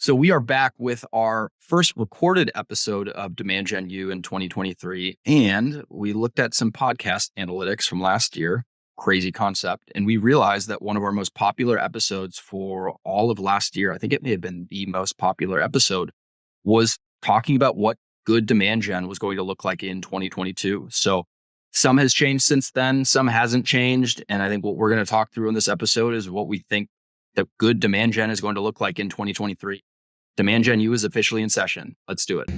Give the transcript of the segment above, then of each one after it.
So we are back with our first recorded episode of Demand Gen U in 2023. And we looked at some podcast analytics from last year, crazy concept. And we realized that one of our most popular episodes for all of last year, I think it may have been the most popular episode, was talking about what good demand gen was going to look like in 2022. So some has changed since then, some hasn't changed. And I think what we're going to talk through in this episode is what we think that good demand gen is going to look like in 2023. Demand Gen U is officially in session. Let's do it.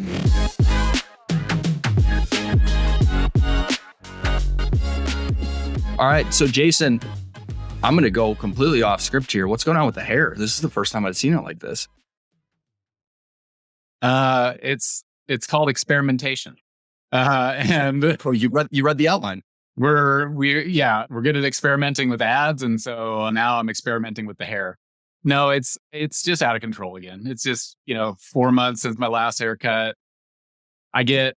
All right. So Jason, I'm going to go completely off script here. What's going on with the hair? This is the first time I've seen it like this. It's called experimentation. And you read the outline. We're good at experimenting with ads, and so now I'm experimenting with the hair. No, it's just out of control again. It's just 4 months since my last haircut. And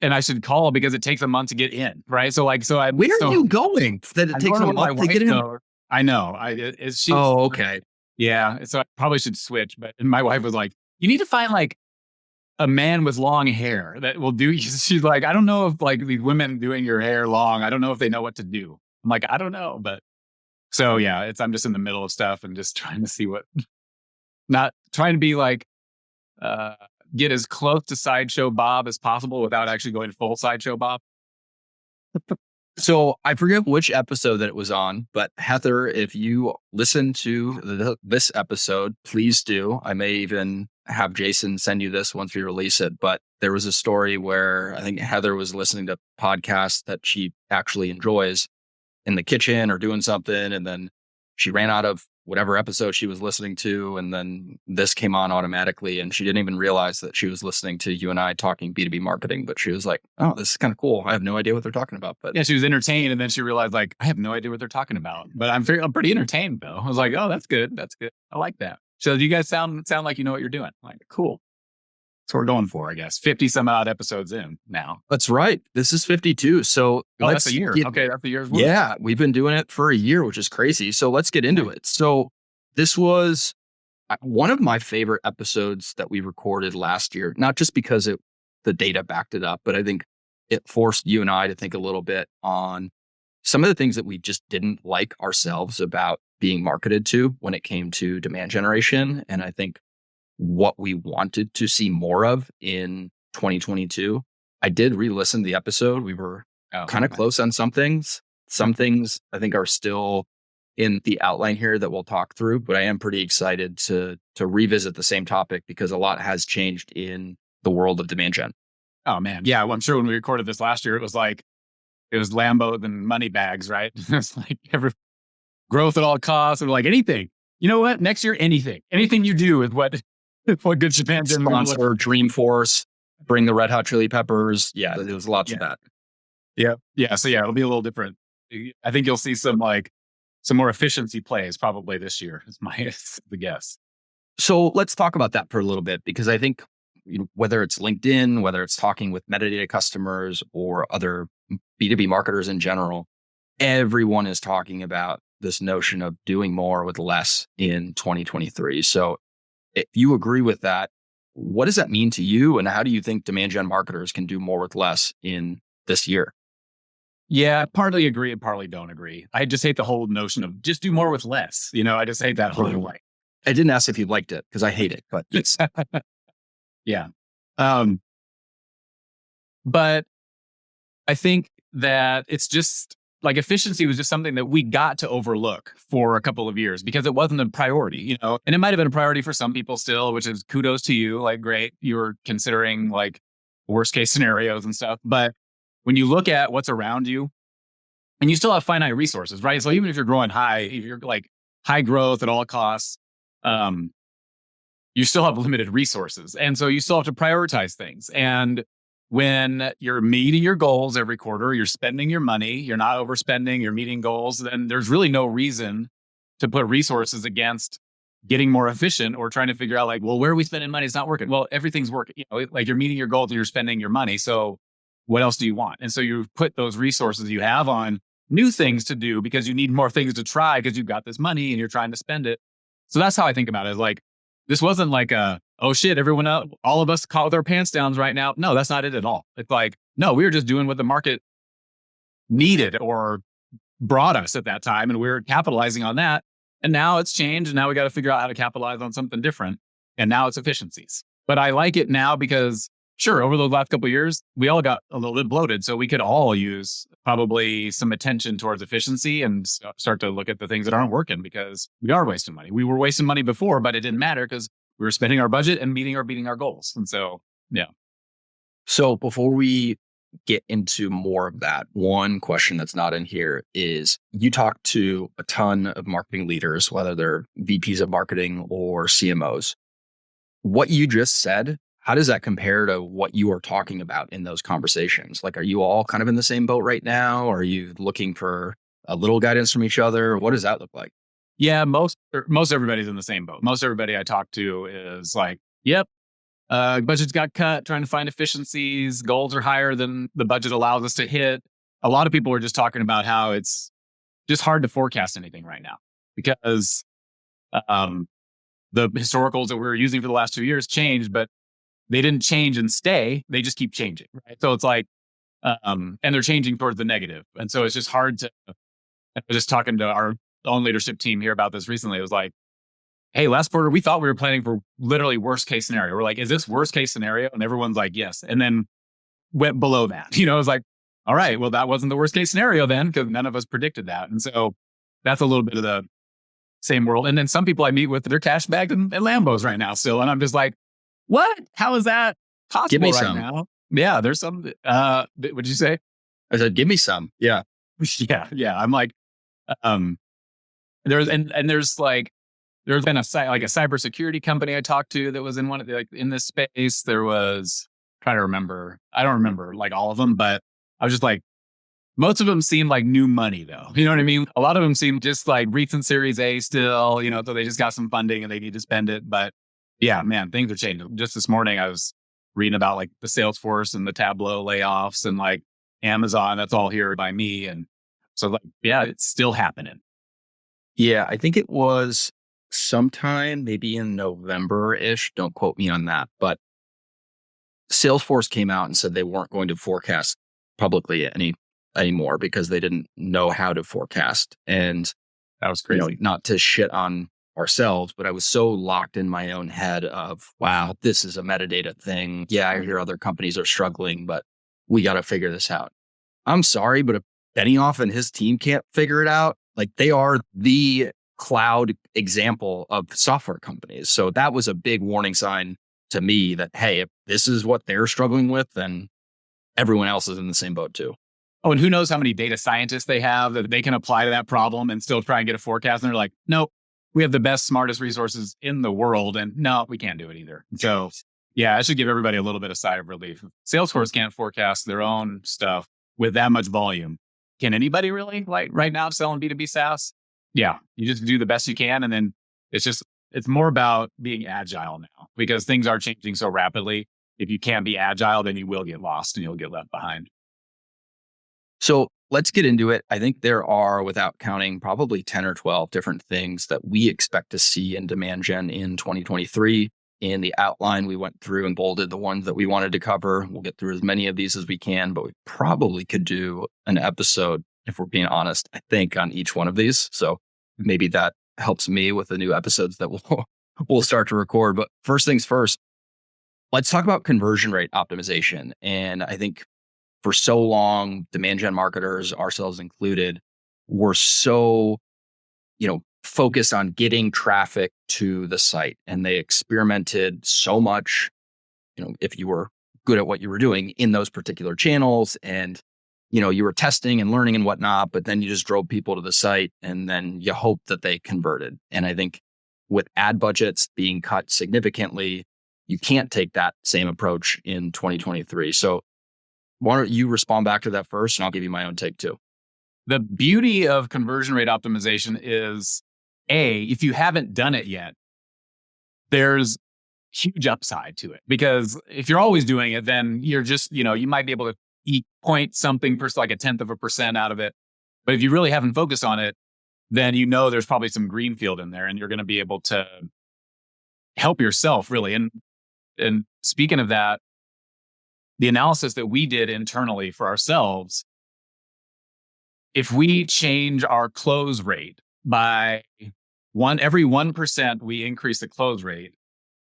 I should call because it takes a month to get in, right? Where are you going that it takes a month to get in? I know. Okay. Yeah, so I probably should switch. But my wife was like, "You need to find like a man with long hair that will do." She's like, "I don't know if like these women doing your hair long, I don't know if they know what to do." I'm like, "I don't know," but so yeah, I'm just in the middle of stuff and just trying to see not trying to be like, get as close to Sideshow Bob as possible without actually going full Sideshow Bob. So I forget which episode that it was on, but Heather, if you listen to this episode, please do. I may even have Jason send you this once we release it. But there was a story where I think Heather was listening to podcasts that she actually enjoys in the kitchen or doing something. And then she ran out of whatever episode she was listening to. And then this came on automatically. And she didn't even realize that she was listening to you and I talking B2B marketing. But she was like, "Oh, this is kind of cool. I have no idea what they're talking about." But yeah, she was entertained. And then she realized like, I have no idea what they're talking about. But I'm pretty entertained though. I was like, "Oh, that's good. That's good. I like that." So do you guys sound like you know what you're doing? I'm like, cool. That's what we're going for, I guess. 50 some odd episodes in now. That's right. This is 52. So that's a year. Okay, that's a year's worth. Yeah, we've been doing it for a year, which is crazy. So let's get into it. So this was one of my favorite episodes that we recorded last year, not just because the data backed it up, but I think it forced you and I to think a little bit on some of the things that we just didn't like ourselves about being marketed to when it came to demand generation. And I think what we wanted to see more of in 2022. I did re-listen to the episode. We were kind of close on some things. Some things I think are still in the outline here that we'll talk through, but I am pretty excited to revisit the same topic because a lot has changed in the world of demand gen. Oh man. Yeah. Well, I'm sure when we recorded this last year, it was Lambos and money bags, right? It's like every growth at all costs, or like anything. You know what? Next year, anything you do is what good demand gen sponsor Dreamforce, bring the Red Hot Chili Peppers. Yeah, there was lots of that. Yeah. Yeah. So yeah, it'll be a little different. I think you'll see some more efficiency plays probably this year is the guess. So let's talk about that for a little bit, because I think whether it's LinkedIn, whether it's talking with metadata customers or other B2B marketers in general, everyone is talking about this notion of doing more with less in 2023. So if you agree with that, what does that mean to you? And how do you think demand gen marketers can do more with less in this year? Yeah, partly agree and partly don't agree. I just hate the whole notion of just do more with less. I just hate that whole way. I didn't ask if you liked it because I hate it, but it's yeah. But I think that it's just like efficiency was just something that we got to overlook for a couple of years because it wasn't a priority, and it might have been a priority for some people still, which is kudos to you. Like, great. You were considering like worst case scenarios and stuff. But when you look at what's around you and you still have finite resources, right? So even if you're growing if you're like high growth at all costs, you still have limited resources. And so you still have to prioritize things. And when you're meeting your goals every quarter, you're spending your money, you're not overspending, you're meeting goals, then there's really no reason to put resources against getting more efficient or trying to figure out like, well, where are we spending money? It's not working. Well, everything's working. Like you're meeting your goals and you're spending your money. So what else do you want? And so you put those resources you have on new things to do because you need more things to try because you've got this money and you're trying to spend it. So that's how I think about it. Is like, This wasn't like oh shit, everyone else, all of us caught with our pants down right now. No, that's not it at all. It's like, no, we were just doing what the market needed or brought us at that time, and we were capitalizing on that. And now it's changed, and now we got to figure out how to capitalize on something different. And now it's efficiencies. But I like it now because, sure, over the last couple of years, we all got a little bit bloated, so we could all use probably some attention towards efficiency and start to look at the things that aren't working because we are wasting money. We were wasting money before, but it didn't matter because we were spending our budget and meeting or beating our goals. And so, yeah. So before we get into more of that, one question that's not in here is you talk to a ton of marketing leaders, whether they're VPs of marketing or CMOs. What you just said, how does that compare to what you are talking about in those conversations? Like, are you all kind of in the same boat right now? Are you looking for a little guidance from each other? What does that look like? Yeah, most everybody's in the same boat. Most everybody I talk to is like, yep, budget's got cut, trying to find efficiencies. Goals are higher than the budget allows us to hit. A lot of people are just talking about how it's just hard to forecast anything right now because the historicals that we were using for the last 2 years changed, but they didn't change and stay. They just keep changing. Right? So it's like, and they're changing towards the negative. And so it's just hard to, I was just talking to our own leadership team here about this recently. It was like, hey, last quarter, we thought we were planning for literally worst case scenario. We're like, is this worst case scenario? And everyone's like, yes. And then went below that. It was like, all right, well, that wasn't the worst case scenario then because none of us predicted that. And so that's a little bit of the same world. And then some people I meet with, they're cash bagged in Lambos right now still. And I'm just like, what? How is that possible Give me right some. now? Yeah, there's some, what'd you say? I said, give me some. Yeah. Yeah. I'm like, there's like, there's been a cybersecurity company I talked to that was in in this space. There was, trying to remember, I don't remember like all of them, but I was just like, most of them seem like new money though. You know what I mean? A lot of them seem just like recent Series A still, so they just got some funding and they need to spend it. But yeah, man, things are changing. Just this morning, I was reading about like the Salesforce and the Tableau layoffs and like Amazon. That's all here by me. And so like, yeah, it's still happening. Yeah. I think it was sometime maybe in November-ish. Don't quote me on that. But Salesforce came out and said they weren't going to forecast publicly anymore because they didn't know how to forecast. And that was crazy. Not to shit on ourselves, but I was so locked in my own head of, wow, this is a metadata thing. Yeah, I hear other companies are struggling, but we got to figure this out. I'm sorry, but if Benioff and his team can't figure it out, like they are the cloud example of software companies. So that was a big warning sign to me that, hey, if this is what they're struggling with, then everyone else is in the same boat too. Oh, and who knows how many data scientists they have that they can apply to that problem and still try and get a forecast. And they're like, nope, we have the best, smartest resources in the world. And no, we can't do it either. So yeah, I should give everybody a little bit of sigh of relief. Salesforce can't forecast their own stuff with that much volume. Can anybody really, like right now, selling B2B SaaS? Yeah, you just do the best you can. And then it's more about being agile now because things are changing so rapidly. If you can't be agile, then you will get lost and you'll get left behind. So let's get into it. I think there are, without counting, probably 10 or 12 different things that we expect to see in demand gen in 2023. In the outline, we went through and bolded the ones that we wanted to cover. We'll get through as many of these as we can, but we probably could do an episode, if we're being honest, I think, on each one of these. So maybe that helps me with the new episodes that we'll start to record. But first things first, let's talk about conversion rate optimization. And I think for so long, demand gen marketers, ourselves included, were so, focused on getting traffic to the site. And they experimented so much, if you were good at what you were doing in those particular channels and, you were testing and learning and whatnot, but then you just drove people to the site and then you hope that they converted. And I think with ad budgets being cut significantly, you can't take that same approach in 2023. So why don't you respond back to that first, and I'll give you my own take too. The beauty of conversion rate optimization is, if you haven't done it yet, there's huge upside to it. Because if you're always doing it, then you're just, you might be able to eat point something like 0.1% out of it. But if you really haven't focused on it, then there's probably some greenfield in there and you're going to be able to help yourself really. And speaking of that, the analysis that we did internally for ourselves, if we change our close rate by every 1%, we increase the close rate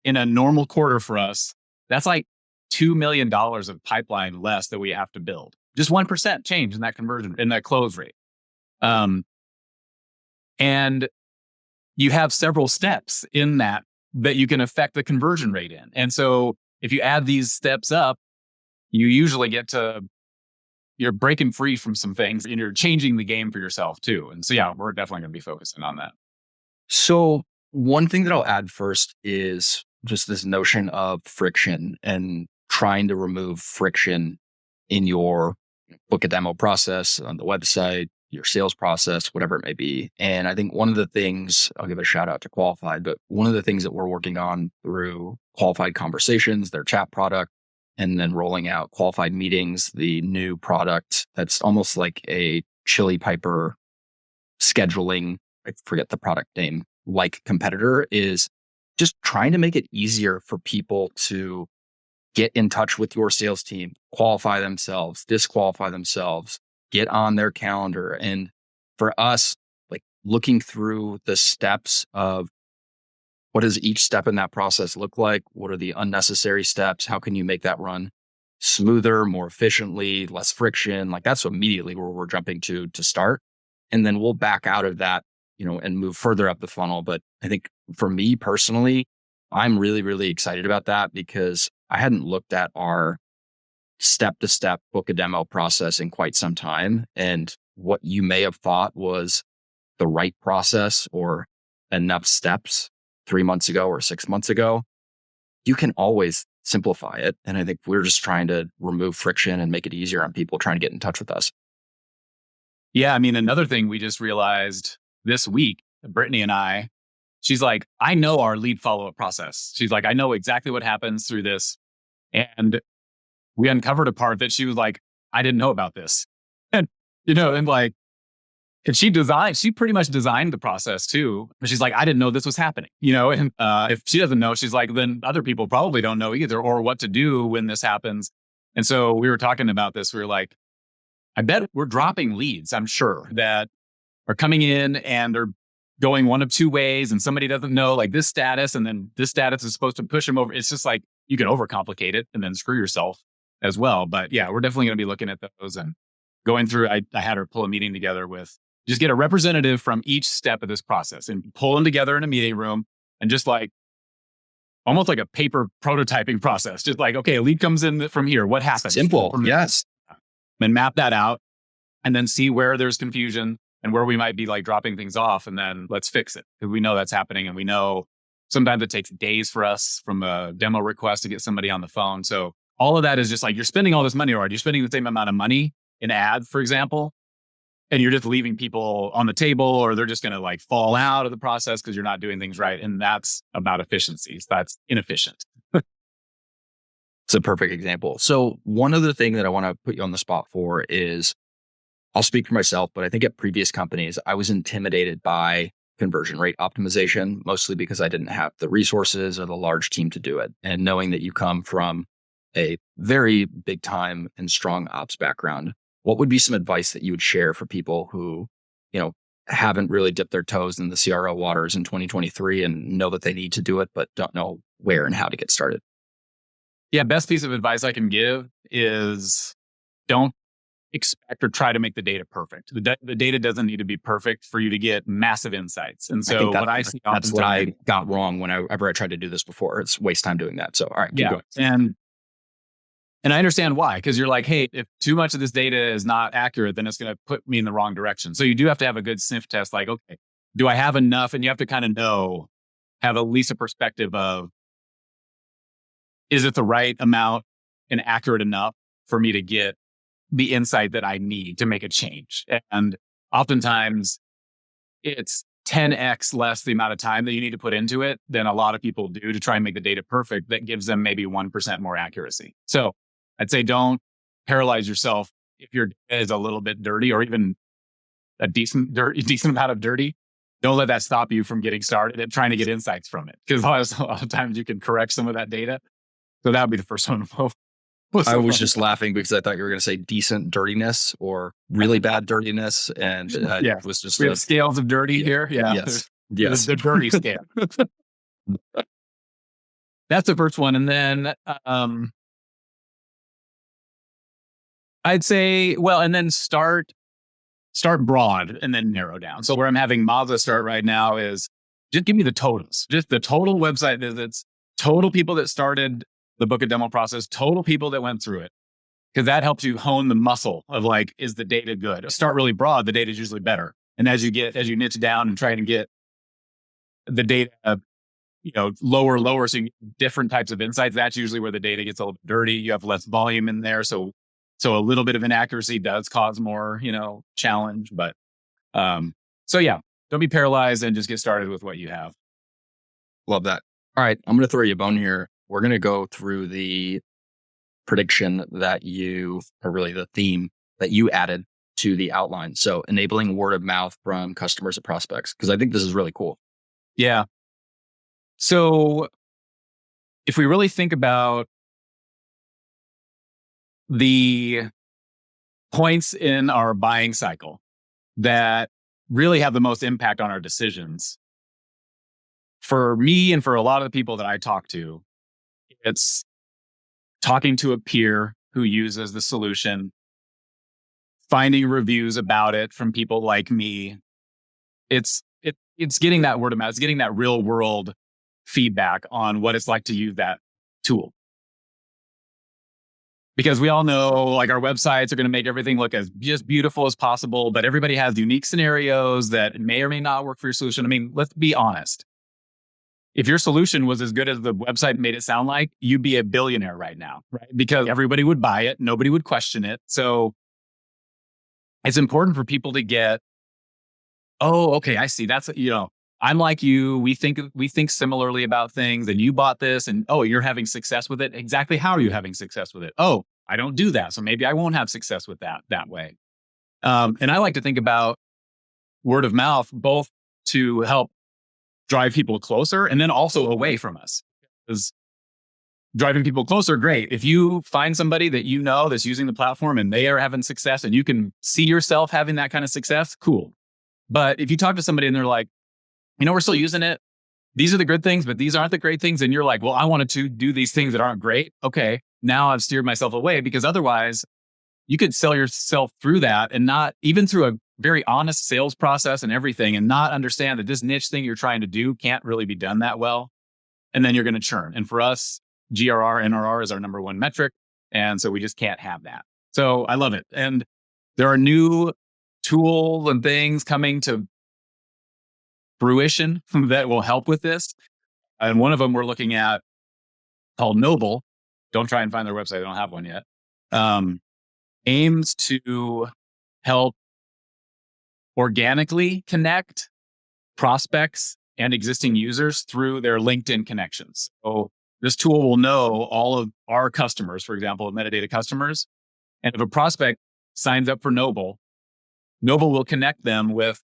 in a normal quarter for us, that's like $2 million of pipeline less that we have to build. Just 1% change in that conversion, in that close rate. And you have several steps in that you can affect the conversion rate in. And so if you add these steps up, you usually you're breaking free from some things and you're changing the game for yourself too. And so, yeah, we're definitely going to be focusing on that. So one thing that I'll add first is just this notion of friction and trying to remove friction in your book a demo process on the website, your sales process, whatever it may be. And I think one of the things, I'll give a shout out to Qualified, but one of the things that we're working on through Qualified Conversations, their chat product, and then rolling out Qualified Meetings, the new product that's almost like a Chili Piper scheduling, I forget the product name, like competitor, is just trying to make it easier for people to get in touch with your sales team, qualify themselves, disqualify themselves, get on their calendar. And for us, like looking through the steps of what does each step in that process look like? What are the unnecessary steps? How can you make that run smoother, more efficiently, less friction? Like that's immediately where we're jumping to start. And then we'll back out of that, and move further up the funnel. But I think for me personally, I'm really, really excited about that because I hadn't looked at our step-to-step book a demo process in quite some time. And what you may have thought was the right process or enough steps 3 months ago or 6 months ago, you can always simplify it. And I think we're just trying to remove friction and make it easier on people trying to get in touch with us. Yeah. I mean, another thing we just realized this week, Brittany and I, she's like, I know our lead follow-up process. She's like, I know exactly what happens through this. And we uncovered a part that she was like, I didn't know about this. And, and she pretty much designed the process too. But she's like, I didn't know this was happening, and if she doesn't know, she's like, then other people probably don't know either or what to do when this happens. And so we were talking about this. We were like, I bet we're dropping leads, I'm sure, that are coming in and they're going one of two ways and somebody doesn't know like this status and then this status is supposed to push them over. It's just like you can overcomplicate it and then screw yourself as well. But yeah, we're definitely going to be looking at those and going through. I had her pull a meeting together with just get a representative from each step of this process and pull them together in a meeting room and just like almost like a paper prototyping process. Just like, okay, a lead comes in from here. What happens? Simple. Yes. And map that out and then see where there's confusion and where we might be like dropping things off. And then let's fix it because we know that's happening. And we know sometimes it takes days for us from a demo request to get somebody on the phone. So all of that is just like, you're spending all this money, or you're spending the same amount of money in ad, for example, and you're just leaving people on the table, or they're just going to like fall out of the process because you're not doing things right. And that's about efficiencies. That's inefficient. It's a perfect example. So one other thing that I want to put you on the spot for is, I'll speak for myself, but I think at previous companies, I was intimidated by conversion rate optimization, mostly because I didn't have the resources or the large team to do it. And knowing that you come from a very big time and strong ops background, what would be some advice that you would share for people who, haven't really dipped their toes in the CRO waters in 2023 and know that they need to do it, but don't know where and how to get started? Yeah, best piece of advice I can give is don't expect or try to make the data perfect. The data doesn't need to be perfect for you to get massive insights. And so what I see that's what I got wrong whenever I tried to do this before. It's waste time doing that. So all right, keep going. And I understand why, because you're like, hey, if too much of this data is not accurate, then it's going to put me in the wrong direction. So you do have to have a good sniff test. Like, okay, do I have enough? And you have to kind of have at least a perspective of, is it the right amount and accurate enough for me to get the insight that I need to make a change? And oftentimes it's 10x less the amount of time that you need to put into it than a lot of people do to try and make the data perfect. That gives them maybe 1% more accuracy. So I'd say don't paralyze yourself if your data is a little bit dirty or even a decent amount of dirty. don't let that stop you from getting started and trying to get insights from it. Because a lot of times you can correct some of that data. So that would be the first one. I was just laughing because I thought you were going to say decent dirtiness or really bad dirtiness. And Yeah. it was just, We have scales of dirty here. Yeah. Yes. Yes. The dirty scale. That's the first one. And then I'd say, well, and then start broad and then narrow down. So where I'm having Mazda start right now is just give me the totals, just the total website visits, total people that started the book and demo process, total people that went through it. Because that helps you hone the muscle of like, is the data good? Start really broad, the data is usually better. And as you niche down and try to get the data, lower, so you get different types of insights, that's usually where the data gets a little bit dirty. You have less volume in there. So a little bit of inaccuracy does cause more, challenge. But so yeah, don't be paralyzed and just get started with what you have. Love that. All right. I'm going to throw you a bone here. We're going to go through the prediction that or really the theme that you added to the outline. So enabling word of mouth from customers and prospects, because I think this is really cool. Yeah. So if we really think about the points in our buying cycle that really have the most impact on our decisions, for me and for a lot of the people that I talk to, it's talking to a peer who uses the solution, finding reviews about it from people like me. It's getting that word of mouth. It's getting that real world feedback on what it's like to use that tool. Because we all know like our websites are going to make everything look as just beautiful as possible, but everybody has unique scenarios that may or may not work for your solution. I mean, let's be honest. If your solution was as good as the website made it sound like, you'd be a billionaire right now, right? Because everybody would buy it. Nobody would question it. So it's important for people to get, oh, okay, I see. That's, I'm like you. We think similarly about things, and you bought this and, oh, you're having success with it. Exactly. How are you having success with it? Oh, I don't do that. So maybe I won't have success with that way. And I like to think about word of mouth, both to help drive people closer and then also away from us. Because driving people closer, great. If you find somebody that you know that's using the platform and they are having success and you can see yourself having that kind of success, cool. But if you talk to somebody and they're like, we're still using it. These are the good things, but these aren't the great things. And you're like, well, I wanted to do these things that aren't great. Okay, now I've steered myself away, because otherwise you could sell yourself through that and not even through a very honest sales process and everything, and not understand that this niche thing you're trying to do can't really be done that well. And then you're going to churn. And for us, GRR, NRR is our number one metric. And so we just can't have that. So I love it. And there are new tools and things coming to fruition that will help with this. And one of them we're looking at called Noble. Don't try and find their website. They don't have one yet. Aims to help organically connect prospects and existing users through their LinkedIn connections. So this tool will know all of our customers, for example, metadata customers. And if a prospect signs up for Noble, Noble will connect them with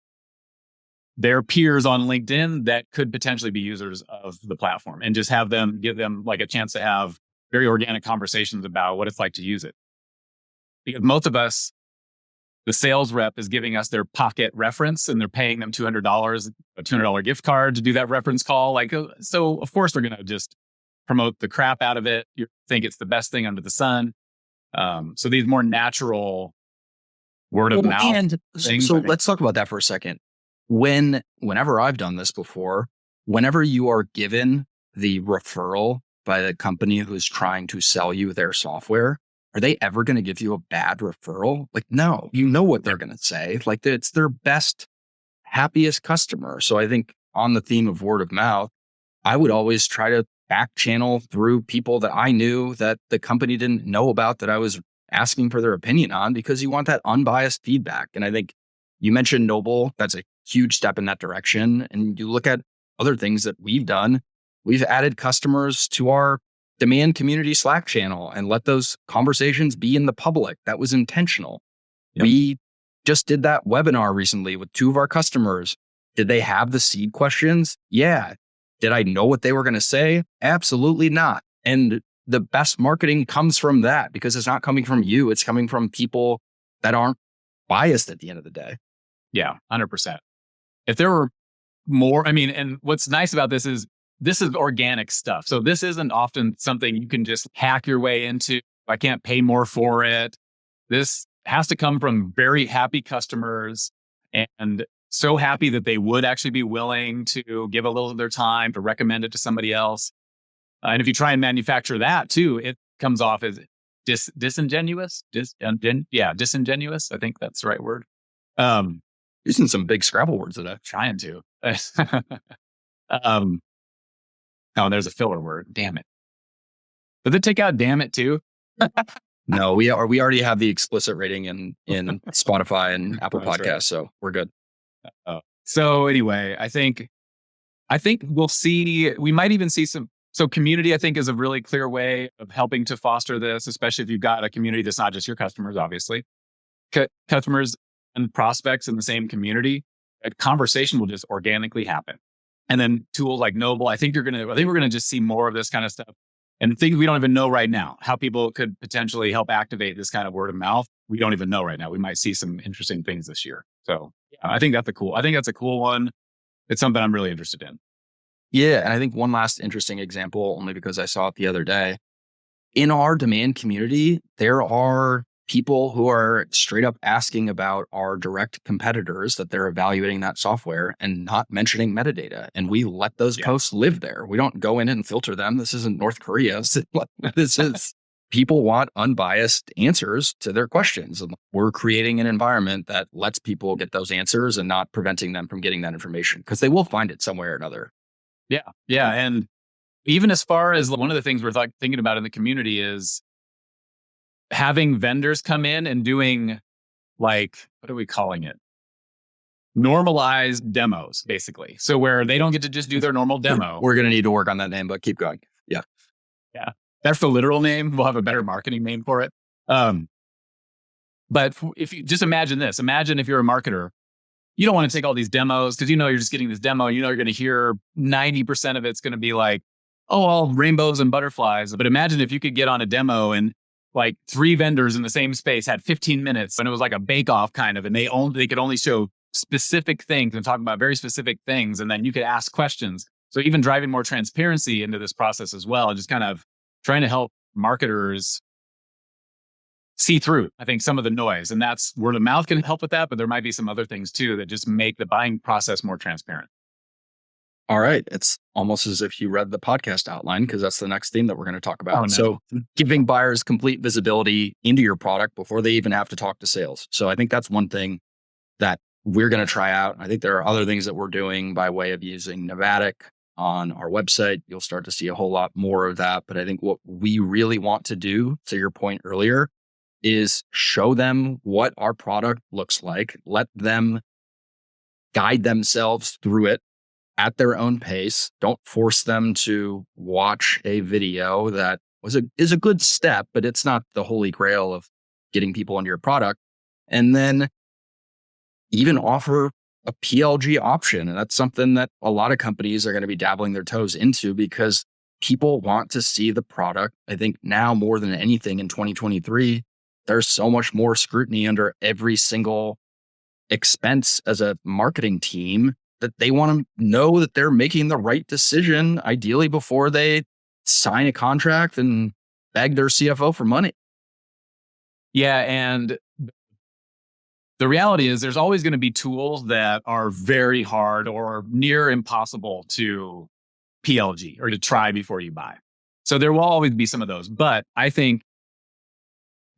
their peers on LinkedIn that could potentially be users of the platform, and just give them like a chance to have very organic conversations about what it's like to use it. Because most of us, the sales rep is giving us their pocket reference and they're paying them $200, a $200 gift card to do that reference call. So of course they're going to just promote the crap out of it. You think it's the best thing under the sun. So these more natural word of mouth things. So let's talk about that for a second. Whenever I've done this before, whenever you are given the referral by the company who's trying to sell you their software, are they ever going to give you a bad referral? Like, no, you know what they're going to say. Like, it's their best, happiest customer. So I think on the theme of word of mouth, I would always try to back channel through people that I knew that the company didn't know about, that I was asking for their opinion on, because you want that unbiased feedback. And I think you mentioned Noble. That's a huge step in that direction. And you look at other things that we've done. We've added customers to our demand community Slack channel and let those conversations be in the public. That was intentional. Yep. We just did that webinar recently with 2 of our customers. Did they have the seed questions? Yeah. Did I know what they were going to say? Absolutely not. And the best marketing comes from that because it's not coming from you. It's coming from people that aren't biased at the end of the day. Yeah, 100%. If there were more, I mean, and what's nice about this is organic stuff. So this isn't often something you can just hack your way into. I can't pay more for it. This has to come from very happy customers and so happy that they would actually be willing to give a little of their time to recommend it to somebody else. And if you try and manufacture that too, it comes off as disingenuous. Disingenuous. I think that's the right word. Using some big Scrabble words today. Trying to. Oh, there's a filler word. Damn it. Did they take out damn it too? No, we already have the explicit rating in Spotify and Apple Podcasts, right. So we're good. So anyway, I think we'll see. We might even see some. So community, I think, is a really clear way of helping to foster this, especially if you've got a community that's not just your customers, obviously. Customers and prospects in the same community, a conversation will just organically happen. And then tools like Noble, I think we're going to just see more of this kind of stuff. And things we don't even know right now, how people could potentially help activate this kind of word of mouth. We don't even know right now. We might see some interesting things this year. So I think that's a cool one. It's something I'm really interested in. Yeah. And I think one last interesting example, only because I saw it the other day, in our demand community, there are people who are straight up asking about our direct competitors that they're evaluating that software and not mentioning metadata. And we let those posts live there. We don't go in and filter them. This isn't North Korea. This is people want unbiased answers to their questions. And we're creating an environment that lets people get those answers and not preventing them from getting that information because they will find it somewhere or another. Yeah. Yeah. And even as far as one of the things we're thinking about in the community is having vendors come in and doing what are we calling it? Normalized demos, basically. So where they don't get to just do their normal demo. We're going to need to work on that name, but keep going. Yeah. Yeah. That's the literal name. We'll have a better marketing name for it. But if you just imagine if you're a marketer, you don't want to take all these demos because you're just getting this demo. You're going to hear 90% of it's going to be like, oh, all rainbows and butterflies. But imagine if you could get on a demo and 3 vendors in the same space had 15 minutes and it was like a bake-off kind of, and they could only show specific things and talk about very specific things. And then you could ask questions. So even driving more transparency into this process as well, and just kind of trying to help marketers see through, I think, some of the noise. And that's word of mouth can help with that, but there might be some other things too that just make the buying process more transparent. All right. It's almost as if you read the podcast outline because that's the next theme that we're going to talk about. Oh, no. So giving buyers complete visibility into your product before they even have to talk to sales. So I think that's one thing that we're going to try out. I think there are other things that we're doing by way of using Novatic on our website. You'll start to see a whole lot more of that. But I think what we really want to do, to your point earlier, is show them what our product looks like. Let them guide themselves through it at their own pace. Don't force them to watch a video that is a good step, but it's not the holy grail of getting people into your product. And then even offer a PLG option. And that's something that a lot of companies are going to be dabbling their toes into because people want to see the product. I think now more than anything in 2023, there's so much more scrutiny under every single expense as a marketing team that they want to know that they're making the right decision, ideally before they sign a contract and beg their CFO for money. Yeah. And the reality is there's always going to be tools that are very hard or near impossible to PLG or to try before you buy. So there will always be some of those, but I think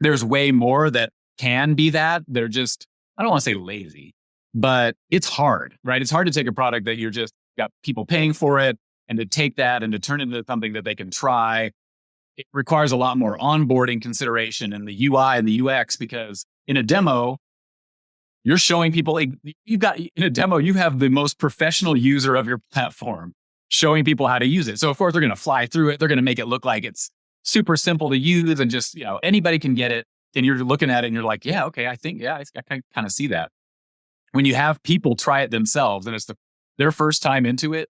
there's way more that can be that. They're just, I don't want to say lazy, but it's hard, right? It's hard to take a product that you're just got people paying for it and to take that and to turn it into something that they can try. It requires a lot more onboarding consideration in the UI and the UX because in a demo, you're showing people, in a demo, you have the most professional user of your platform showing people how to use it. So of course they're going to fly through it. They're going to make it look like it's super simple to use and just, anybody can get it. And you're looking at it and you're like, yeah, okay, I can kind of see that. When you have people try it themselves and it's the their first time into it,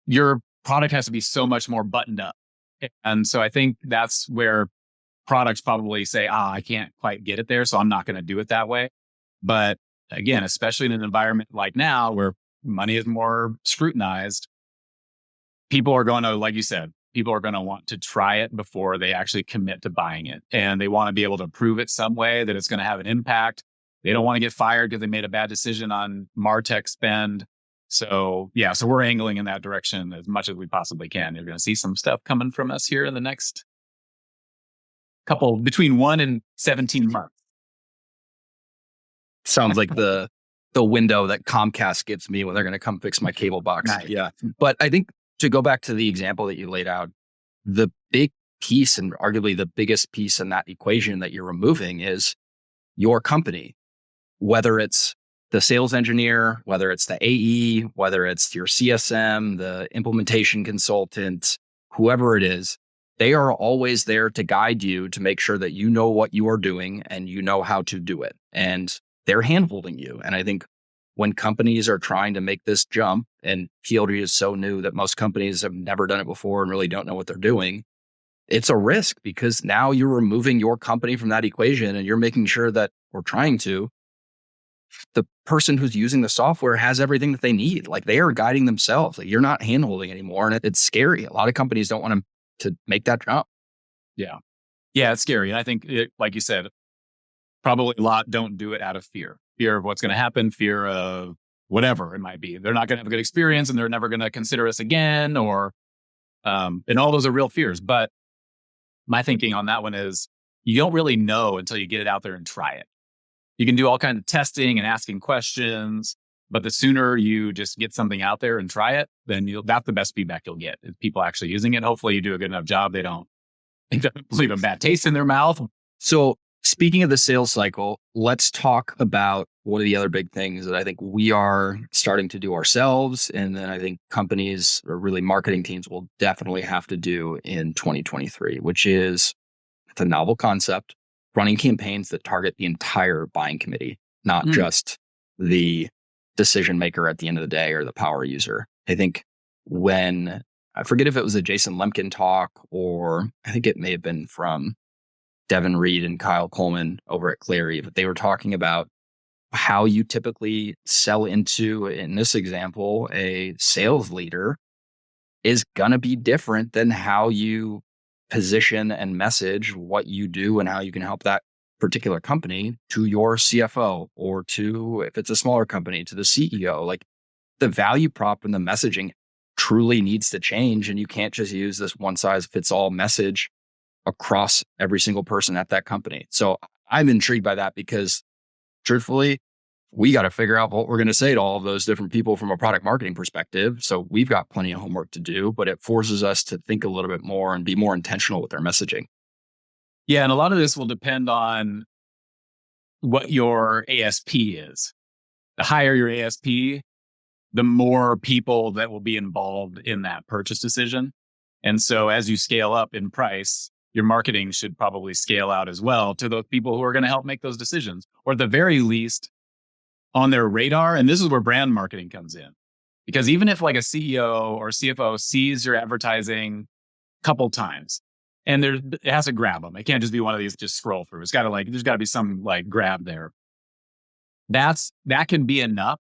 your product has to be so much more buttoned up. And so I think that's where products probably say, I can't quite get it there, so I'm not going to do it that way. But again, especially in an environment like now where money is more scrutinized, people are going to, like you said, people are going to want to try it before they actually commit to buying it. And they want to be able to prove it some way that it's going to have an impact. They don't want to get fired because they made a bad decision on MarTech spend. So yeah, so we're angling in that direction as much as we possibly can. You're going to see some stuff coming from us here in the next couple, between 1 and 17 months. Sounds like the window that Comcast gives me when they're going to come fix my cable box. Nice. Yeah. But I think to go back to the example that you laid out, the big piece and arguably the biggest piece in that equation that you're removing is your company, whether it's the sales engineer, whether it's the AE, whether it's your CSM, the implementation consultant, whoever it is, they are always there to guide you to make sure that you know what you are doing and you know how to do it. And they're handholding you. And I think when companies are trying to make this jump, and PLG is so new that most companies have never done it before and really don't know what they're doing, it's a risk because now you're removing your company from that equation and you're making sure that, or trying to, the person who's using the software has everything that they need. Like they are guiding themselves. Like you're not handholding anymore. And it's scary. A lot of companies don't want to make that jump. Yeah. Yeah, it's scary. And I think, like you said, probably a lot don't do it out of fear of what's going to happen, fear of whatever it might be. They're not going to have a good experience and they're never going to consider us again, or, and all those are real fears. But my thinking on that one is you don't really know until you get it out there and try it. You can do all kinds of testing and asking questions, but the sooner you just get something out there and try it, then that's the best feedback you'll get is people actually using it. Hopefully you do a good enough job. They don't leave a bad taste in their mouth. So speaking of the sales cycle, let's talk about one of the other big things that I think we are starting to do ourselves. And then I think companies or really marketing teams will definitely have to do in 2023, which is it's a novel concept, running campaigns that target the entire buying committee, not just the decision maker at the end of the day or the power user. I think when, I forget if it was a Jason Lemkin talk or I think it may have been from Devin Reed and Kyle Coleman over at Clary, but they were talking about how you typically sell into, in this example, a sales leader is going to be different than how you position and message what you do and how you can help that particular company to your CFO or to, if it's a smaller company, to the CEO. Like the value prop and the messaging truly needs to change. And you can't just use this one size fits all message across every single person at that company. So I'm intrigued by that because truthfully, we got to figure out what we're going to say to all of those different people from a product marketing perspective. So we've got plenty of homework to do, but it forces us to think a little bit more and be more intentional with our messaging. Yeah. And a lot of this will depend on what your ASP is. The higher your ASP, the more people that will be involved in that purchase decision. And so as you scale up in price, your marketing should probably scale out as well to those people who are going to help make those decisions, or at the very least on their radar. And this is where brand marketing comes in, because even if like a CEO or CFO sees your advertising a couple times and it has to grab them, it can't just be one of these just scroll through. It's got to there's got to be some like grab there. That can be enough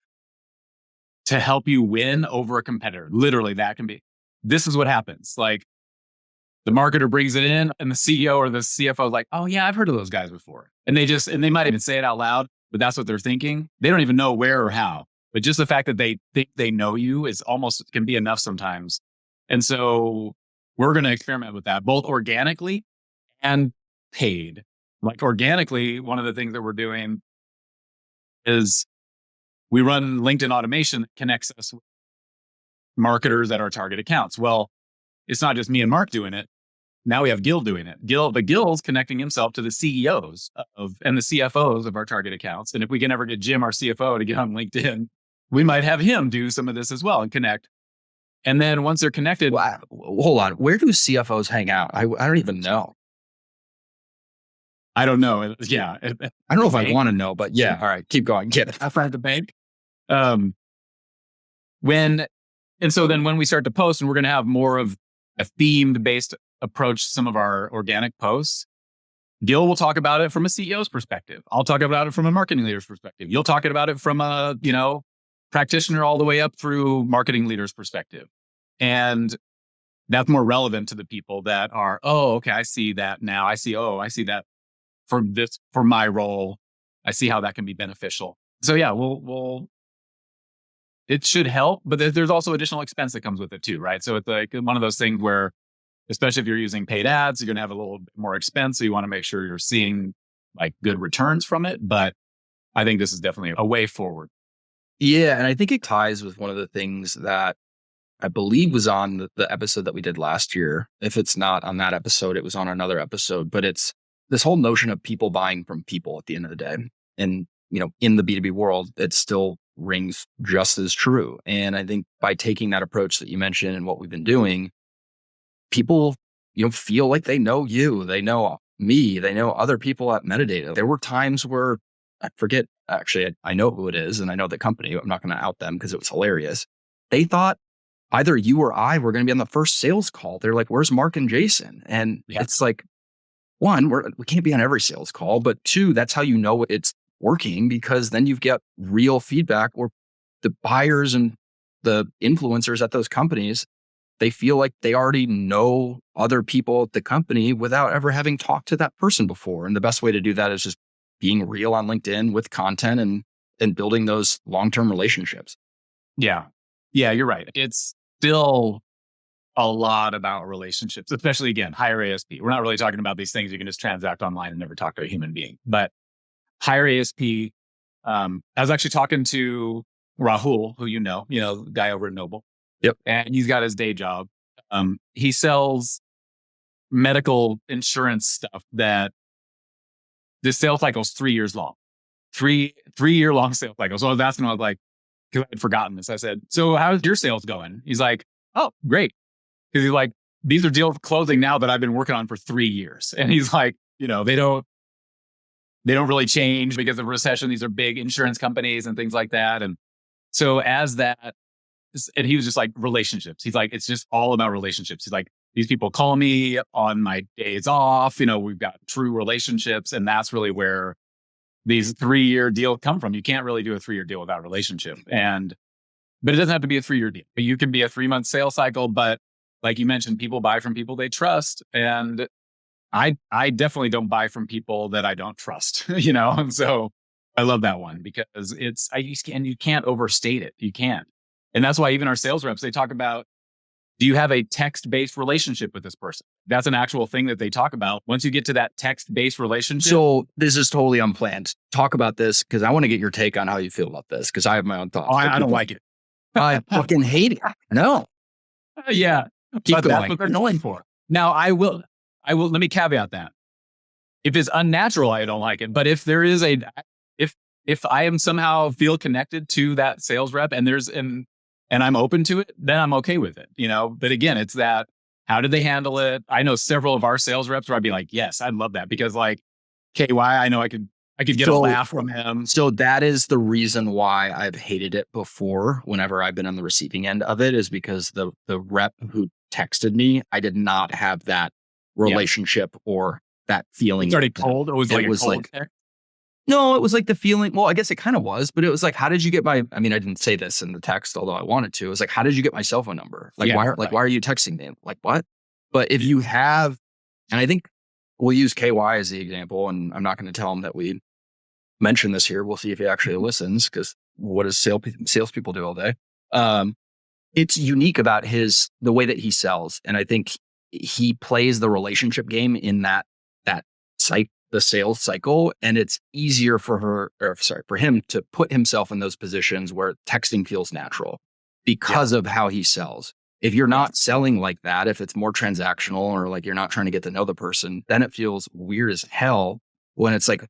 to help you win over a competitor. Literally, that can be. This is what happens. Like the marketer brings it in and the CEO or the CFO is like, oh yeah, I've heard of those guys before. And they might even say it out loud, but that's what they're thinking. They don't even know where or how, but just the fact that they think they know you is almost can be enough sometimes. And so we're going to experiment with that, both organically and paid. Like organically, one of the things that we're doing is we run LinkedIn automation that connects us with marketers at our target accounts. Well, it's not just me and Mark doing it. Now we have Gil doing it. Gil's connecting himself to the CEOs and the CFOs of our target accounts. And if we can ever get Jim, our CFO, to get on LinkedIn, we might have him do some of this as well and connect. And then once they're connected, well, hold on. Where do CFOs hang out? I don't even know. I don't know. Yeah, I don't know if I want to know, but yeah. All right, keep going. Get it. Outside the bank. So then when we start to post, and we're going to have more of a themed based approach to some of our organic posts, Gil will talk about it from a CEO's perspective. I'll talk about it from a marketing leader's perspective. You'll talk about it from a, practitioner all the way up through marketing leader's perspective. And that's more relevant to the people that are, oh, okay, I see that now. I see that for my role. I see how that can be beneficial. So yeah, it should help, but there's also additional expense that comes with it too, right? So it's like one of those things where, especially if you're using paid ads, you're going to have a little bit more expense. So you want to make sure you're seeing like good returns from it. But I think this is definitely a way forward. Yeah. And I think it ties with one of the things that I believe was on the episode that we did last year. If it's not on that episode, it was on another episode, but it's this whole notion of people buying from people at the end of the day. And, in the B2B world, it still rings just as true. And I think by taking that approach that you mentioned and what we've been doing, people, feel like they know you, they know me, they know other people at Metadata. There were times where I forget, actually, I know who it is and I know the company. I'm not going to out them because it was hilarious. They thought either you or I were going to be on the first sales call. They're like, where's Mark and Jason? And It's like, one, we can't be on every sales call, but two, that's how you know it's working, because then you've got real feedback where the buyers and the influencers at those companies, they feel like they already know other people at the company without ever having talked to that person before. And the best way to do that is just being real on LinkedIn with content and building those long-term relationships. Yeah. Yeah, you're right. It's still a lot about relationships, especially again, higher ASP. We're not really talking about these things you can just transact online and never talk to a human being, but higher ASP. I was actually talking to Rahul, who the guy over at Noble. Yep. And he's got his day job. He sells medical insurance stuff that the sales cycle is 3 years long, 3-year long sales cycle. So I was asking him, I was like, because I had forgotten this. I said, so how's your sales going? He's like, oh, great. Because he's like, these are deals closing now that I've been working on for 3 years. And he's like, they don't really change because of recession. These are big insurance companies and things like that. And so and he was just like, relationships. He's like, it's just all about relationships. He's like, these people call me on my days off. We've got true relationships. And that's really where these 3-year deals come from. You can't really do a 3-year deal without relationship. But it doesn't have to be a 3-year deal. But you can be a 3-month sales cycle. But like you mentioned, people buy from people they trust. And I definitely don't buy from people that I don't trust, And so I love that one because you can't overstate it. You can't. And that's why even our sales reps, they talk about, do you have a text-based relationship with this person? That's an actual thing that they talk about. Once you get to that text-based relationship. So this is totally unplanned. Talk about this because I want to get your take on how you feel about this because I have my own thoughts. Oh, I don't like it. I fucking hate it. No. Yeah. Keep but going. That's what they're going for. Now, I will, let me caveat that. If it's unnatural, I don't like it. But if there is if I am somehow feel connected to that sales rep and I'm open to it, then I'm okay with it, But again, it's that, how did they handle it? I know several of our sales reps where I'd be like, yes, I'd love that because like KY, I know I could get a laugh from him. So that is the reason why I've hated it before whenever I've been on the receiving end of it, is because the rep who texted me, I did not have that relationship or that feeling. It's already cold. It was like no, it was like the feeling. Well, I guess it kind of was, but it was like, how did you get I didn't say this in the text, although I wanted to. It was like, how did you get my cell phone number? Like, why are you texting me? Like, what? But if you have, and I think we'll use KY as the example, and I'm not going to tell him that we mentioned this here. We'll see if he actually listens, because what does salespeople do all day? It's unique about the way that he sells. And I think he plays the relationship game in that the sales cycle, and it's easier for him to put himself in those positions where texting feels natural because of how he sells. If you're not selling like that, if it's more transactional or like you're not trying to get to know the person, then it feels weird as hell when it's like,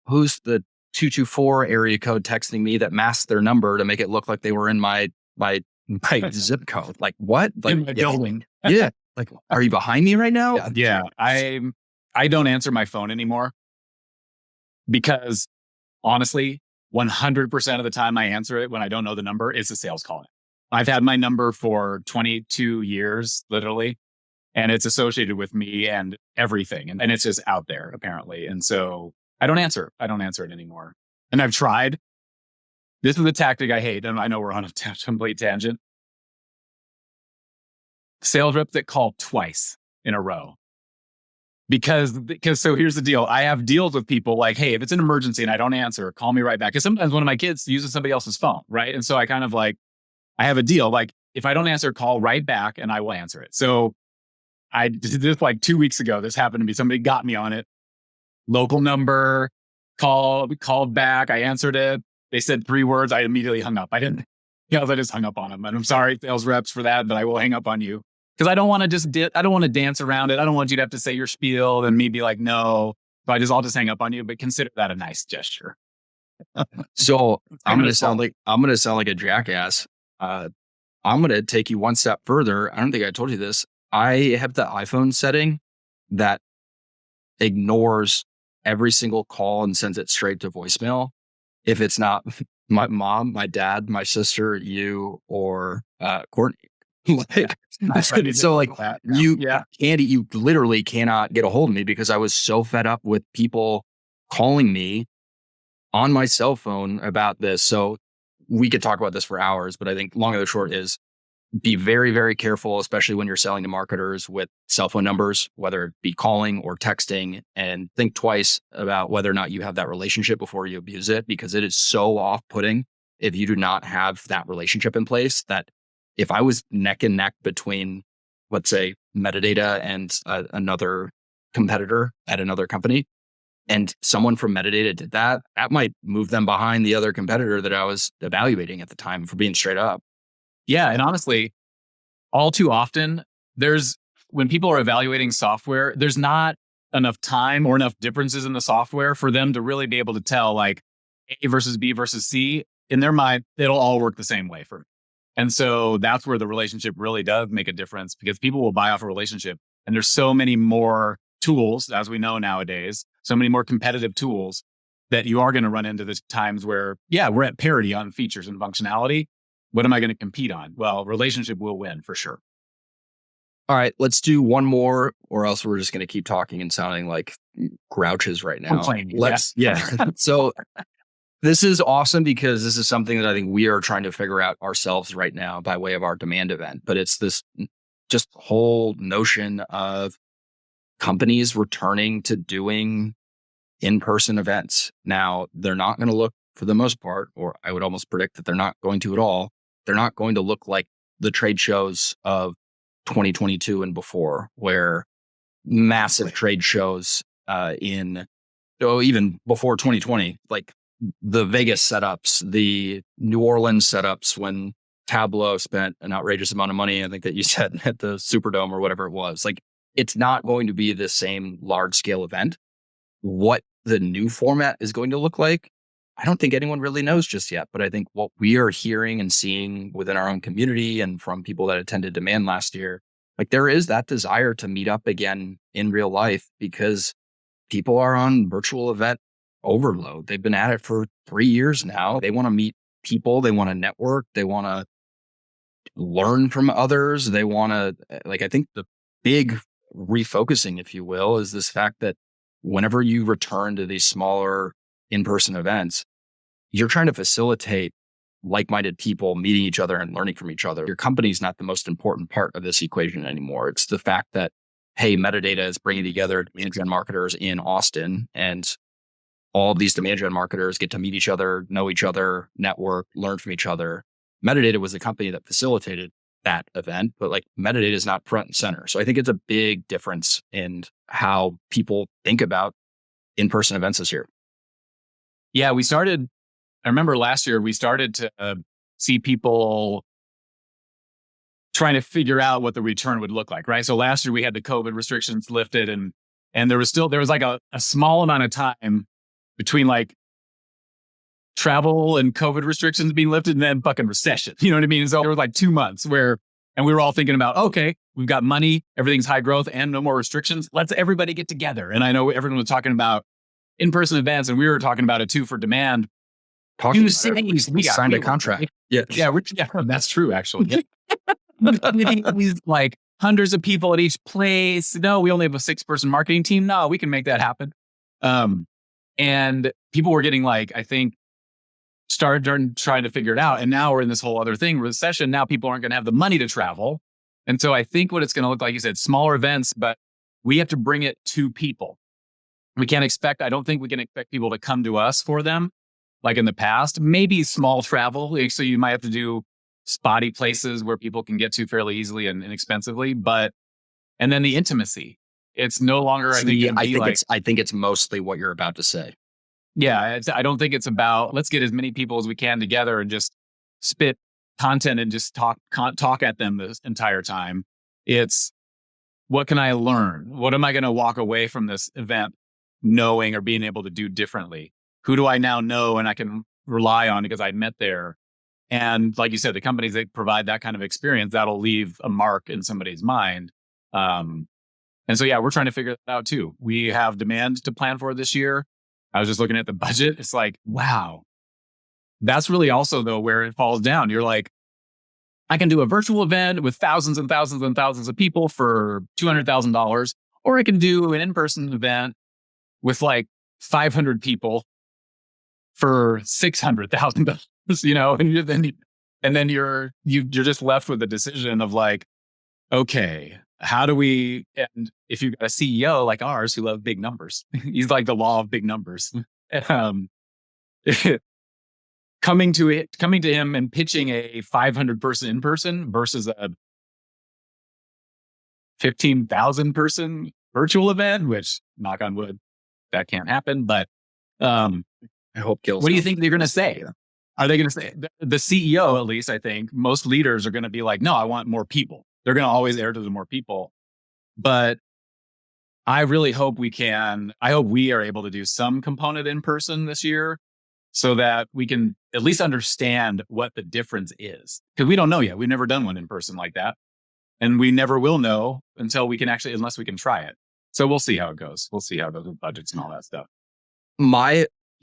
who's the 224 area code texting me that masks their number to make it look like they were in my zip code? Like, what? Like, in my building. Yeah. Like, are you behind me right now? Yeah. I don't answer my phone anymore because honestly, 100% of the time I answer it when I don't know the number, it's a sales call. I've had my number for 22 years, literally, and it's associated with me and everything. And it's just out there, apparently. And so I don't answer. I don't answer it anymore. And I've tried. This is a tactic I hate. And I know we're on a complete tangent. Sales reps that call twice in a row. Because so here's the deal. I have deals with people like, hey, if it's an emergency and I don't answer, call me right back. Because sometimes one of my kids uses somebody else's phone, right? And so I kind of like, I have a deal. Like, if I don't answer, call right back and I will answer it. So I did this like 2 weeks ago. This happened to me. Somebody got me on it. Local number, called back. I answered it. They said 3 words. I immediately hung up. I didn't, I just hung up on them. And I'm sorry, sales reps, for that, but I will hang up on you. Because I don't want to I don't want to dance around it. I don't want you to have to say your spiel and me be like, no. So I'll just hang up on you, but consider that a nice gesture. So I'm going to sound like a jackass. I'm going to take you one step further. I don't think I told you this. I have the iPhone setting that ignores every single call and sends it straight to voicemail. If it's not my mom, my dad, my sister, you, or Courtney. So like you literally cannot get a hold of me because I was so fed up with people calling me on my cell phone about this. So we could talk about this for hours, but I think long and the short is be very, very careful, especially when you're selling to marketers with cell phone numbers, whether it be calling or texting, and think twice about whether or not you have that relationship before you abuse it, because it is so off-putting if you do not have that relationship in place. That if I was neck and neck between, let's say, Metadata and another competitor at another company, and someone from Metadata did that, that might move them behind the other competitor that I was evaluating at the time, for being straight up. Yeah. And honestly, all too often, when people are evaluating software, there's not enough time or enough differences in the software for them to really be able to tell like A versus B versus C. In their mind, it'll all work the same way for me. And so that's where the relationship really does make a difference, because people will buy off a relationship. And there's so many more tools, as we know nowadays, so many more competitive tools, that you are going to run into the times where, we're at parity on features and functionality. What am I going to compete on? Well, relationship will win for sure. All right, let's do one more, or else we're just going to keep talking and sounding like grouches right now. So this is awesome, because this is something that I think we are trying to figure out ourselves right now by way of our demand event. But it's this just whole notion of companies returning to doing in-person events. Now, they're not going to look, for the most part, or I would almost predict that they're not going to at all. They're not going to look like the trade shows of 2022 and before, where massive trade shows even before 2020, like the Vegas setups, the New Orleans setups, when Tableau spent an outrageous amount of money, I think that you said, at the Superdome or whatever it was. Like, it's not going to be the same large scale event. What the new format is going to look like, I don't think anyone really knows just yet. But I think what we are hearing and seeing within our own community and from people that attended Demand last year, like, there is that desire to meet up again in real life, because people are on virtual event overload. They've been at it for 3 years now. They want to meet people. They want to network. They want to learn from others. They want to, I think the big refocusing, if you will, is this fact that whenever you return to these smaller in-person events, you're trying to facilitate like-minded people meeting each other and learning from each other. Your company's not the most important part of this equation anymore. It's the fact that, hey, Metadata is bringing together demand gen marketers in Austin, and all of these demand gen marketers get to meet each other, know each other, network, learn from each other. Metadata was the company that facilitated that event, but Metadata is not front and center. So I think it's a big difference in how people think about in-person events this year. Yeah, I remember last year we started to see people trying to figure out what the return would look like, right? So last year we had the COVID restrictions lifted, and there was a small amount of time between travel and COVID restrictions being lifted and then fucking recession. You know what I mean? So there was 2 months and we were all thinking about, okay, we've got money, everything's high growth and no more restrictions. Let's everybody get together. And I know everyone was talking about in-person events, and we were talking about it too for Demand. talking Two about it. cities. We Signed a contract. Yeah. Yeah, that's true, actually. These like hundreds of people at each place. No, we only have a 6-person marketing team. No, we can make that happen. And people were getting like, I think, started trying to figure it out. And now we're in this whole other thing, recession. Now people aren't going to have the money to travel. And so I think what it's going to look like, you said, smaller events, but we have to bring it to people. I don't think we can expect people to come to us for them like in the past. Maybe small travel. Like, so you might have to do spotty places where people can get to fairly easily and inexpensively. And then the intimacy. It's no longer, I think it's mostly what you're about to say. Yeah, I don't think it's about let's get as many people as we can together and just spit content and just talk at them this entire time. It's what can I learn? What am I going to walk away from this event knowing or being able to do differently? Who do I now know and I can rely on because I met there? And like you said, the companies that provide that kind of experience, that'll leave a mark in somebody's mind. And so, yeah, we're trying to figure that out too. We have demand to plan for this year. I was just looking at the budget. It's like, wow, that's really also though where it falls down. You're like, I can do a virtual event with thousands and thousands and thousands of people for $200,000, or I can do an in-person event with like 500 people for $600,000. And then you're just left with the decision of like, okay, how do we? And if you've got a CEO like ours who loves big numbers, he's like the law of big numbers. Coming to him and pitching a 500 person in person versus a 15,000 person virtual event, which knock on wood, that can't happen. But I hope Gil's. What do you think they're going to say? Yeah. Are they going to say the CEO? At least I think most leaders are going to be like, no, I want more people. They're going to always err to the more people. But I really hope we are able to do some component in person this year so that we can at least understand what the difference is. Because we don't know yet. We've never done one in person like that. And we never will know unless we can try it. So we'll see how it goes. We'll see how the budgets and all that stuff.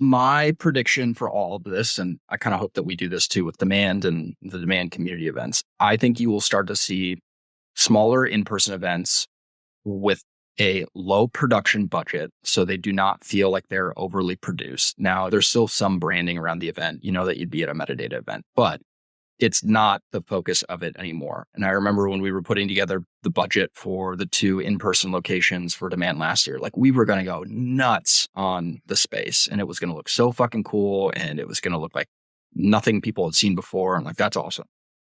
My prediction for all of this, and I kind of hope that we do this too with demand and the demand community events, I think you will start to see smaller in-person events with a low production budget, so they do not feel like they're overly produced. Now, there's still some branding around the event, that you'd be at a metadata event, but it's not the focus of it anymore. And I remember when we were putting together the budget for the 2 in-person locations for demand last year, like we were going to go nuts on the space and it was going to look so fucking cool and it was going to look like nothing people had seen before. And like, that's awesome.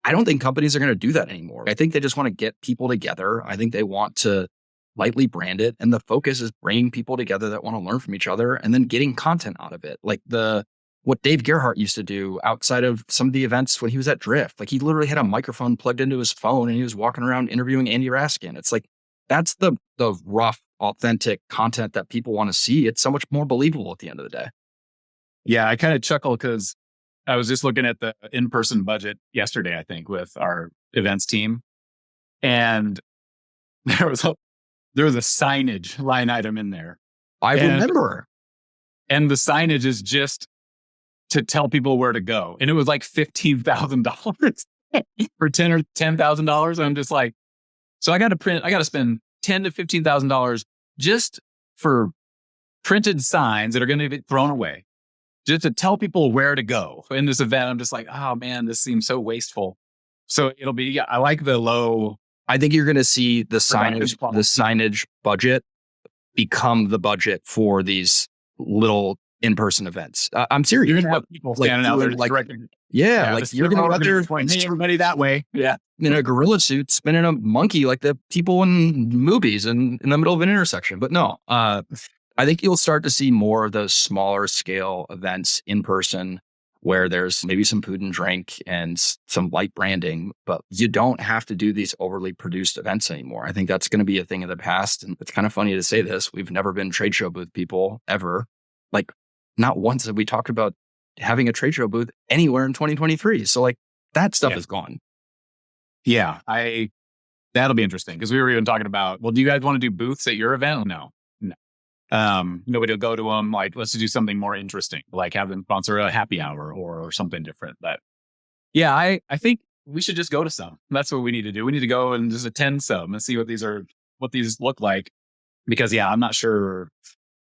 I don't think companies are going to do that anymore. I think they just want to get people together. I think they want to lightly brand it. And the focus is bringing people together that want to learn from each other and then getting content out of it. Like what Dave Gerhardt used to do outside of some of the events when he was at Drift. Like he literally had a microphone plugged into his phone and he was walking around interviewing Andy Raskin. It's like, that's the rough, authentic content that people want to see. It's so much more believable at the end of the day. Yeah, I kind of chuckle because I was just looking at the in-person budget yesterday, I think, with our events team. And there was a signage line item in there. I remember. And the signage is just to tell people where to go. And it was like $15,000 for $10,000. I'm just like, so I got to spend $10,000 to $15,000 just for printed signs that are going to be thrown away, just to tell people where to go in this event. I'm just like, oh man, this seems so wasteful. So it'll be, I like the low. I think you're going to see the signage budget become the budget for these little in-person events. I'm serious. You're going to have people standing out there directing. Yeah, like you're going to have there pointing everybody that way. Yeah. In a gorilla suit, spinning a monkey like the people in movies and in the middle of an intersection. But no, I think you'll start to see more of those smaller scale events in person where there's maybe some food and drink and some light branding, but you don't have to do these overly produced events anymore. I think that's going to be a thing of the past. And it's kind of funny to say this. We've never been trade show booth people ever. Like not once have we talked about having a trade show booth anywhere in 2023. So like that stuff is gone. Yeah. That'll be interesting because we were even talking about, well, do you guys want to do booths at your event? No. Nobody will go to them. Like, let's do something more interesting, like have them sponsor a happy hour or something different. But yeah, I think we should just go to some. That's what we need to do. We need to go and just attend some and see what these look like. Because I'm not sure.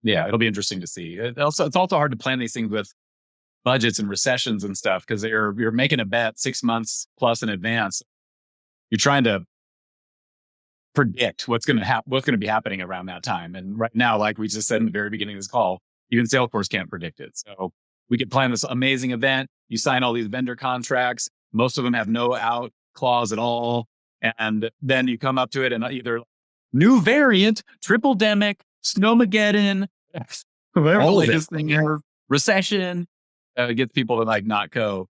Yeah, it'll be interesting to see. It's also hard to plan these things with budgets and recessions and stuff, because you're making a bet 6 months plus in advance. You're trying to predict what's going to be happening around that time. And right now, like we just said in the very beginning of this call, even Salesforce can't predict it. So we could plan this amazing event. You sign all these vendor contracts. Most of them have no out clause at all. And then you come up to it and either new variant, triple demic, snowmageddon, whatever the latest thing here, recession, gets people to like not go.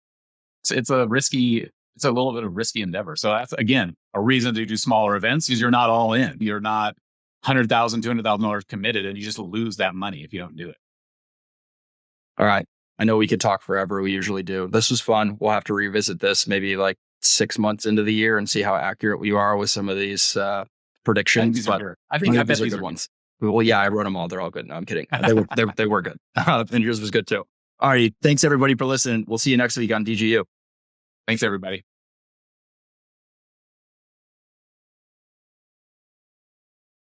It's a little bit of risky endeavor. So that's, again, a reason to do smaller events, because you're not all in. You're not $100,000, $200,000 committed, and you just lose that money if you don't do it. All right. I know we could talk forever. We usually do. This was fun. We'll have to revisit this maybe like 6 months into the year and see how accurate we are with some of these predictions. But I bet these are good ones. Well, yeah, I wrote them all. They're all good. No, I'm kidding. They were good. And yours was good too. All right. Thanks everybody for listening. We'll see you next week on DGU. Thanks everybody.